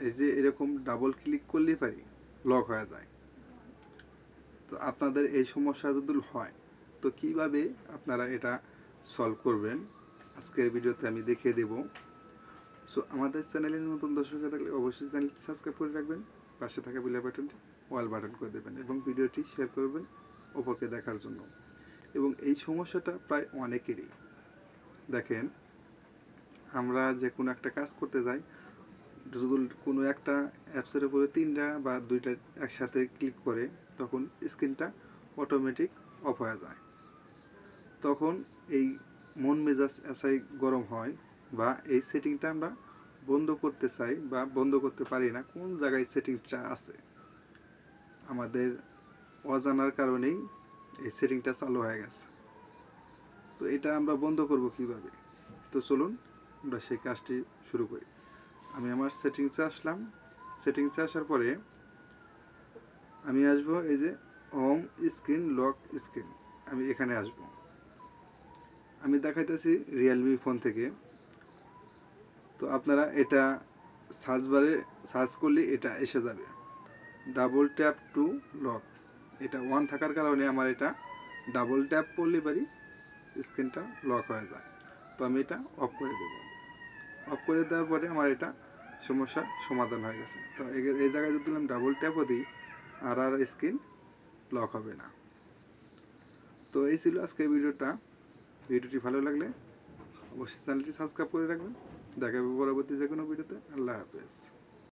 এই যে এরকম ডাবল ক্লিক করলেই পারি লক হয়ে যায়। তো আপনাদের এই সমস্যা যদি হয় তো কিভাবে আপনারা এটা সলভ করবেন আজকের ভিডিওতে আমি দেখিয়ে দেব। সো আমাদের চ্যানেলের নতুন দর্শক থাকলে অবশ্যই চ্যানেলটি সাবস্ক্রাইব করে রাখবেন, পাশে থাকা বেল বাটনটি অল বাটন করে দেবেন এবং ভিডিওটি শেয়ার করবেন অপরকে দেখার জন্য। এবং এই সমস্যাটা প্রায় অনেকেরই। দেখেন, আমরা যে কোনো একটা কাজ করতে যাই, যদি কোনো একটা অ্যাপসের উপরে 3টা বা 2টা একসাথে ক্লিক করে তখন স্ক্রিনটা অটোমেটিক অফ হয়ে যায়। তখন এই মন মেজাজ এসাই গরম হয় বা এই সেটিংটা আমরা বন্ধ করতে চাই বা বন্ধ করতে পারি না। কোন জায়গায় সেটিংটা আছে আমাদের অজানার কারণেই এই সেটিংটা চালু হয়ে গেছে। তো এটা আমরা বন্ধ করব কিভাবে? তো চলুন আমরা সেই কাজটি শুরু করি। আমি আমার সেটিংসে আসলাম। সেটিংসে আসার পরে আমি আসবো এই যে হোম স্ক্রিন লক স্ক্রিন, আমি এখানে আসবো। আমি দেখাইতেছি রিয়েলমি ফোন থেকে। তো আপনারা এটা সার্চ বারে সার্চ করলে এটা এসে যাবে, ডাবল ট্যাপ টু লক। এটা ওয়ান থাকার কারণে আমার এটা ডাবল ট্যাপ করলে পারি স্ক্রিনটা লক হয়ে যায়। তো আমি এটা অফ করে দেব। অফ করে দেওয়ার পরে আমার এটা সমস্যার সমাধান হয়ে গেছে। তো এই জায়গায় যদি আমি ডাবল ট্যাপও দিই আর স্ক্রিন লক হবে না। তো এই ছিল আজকের ভিডিওটা। ভিডিওটি ভালো লাগলে অবশ্যই চ্যানেলটি সাবস্ক্রাইব করে রাখবেন। দেখা হবে পরবর্তী যে কোনো ভিডিওতে। আল্লাহ হাফেজ।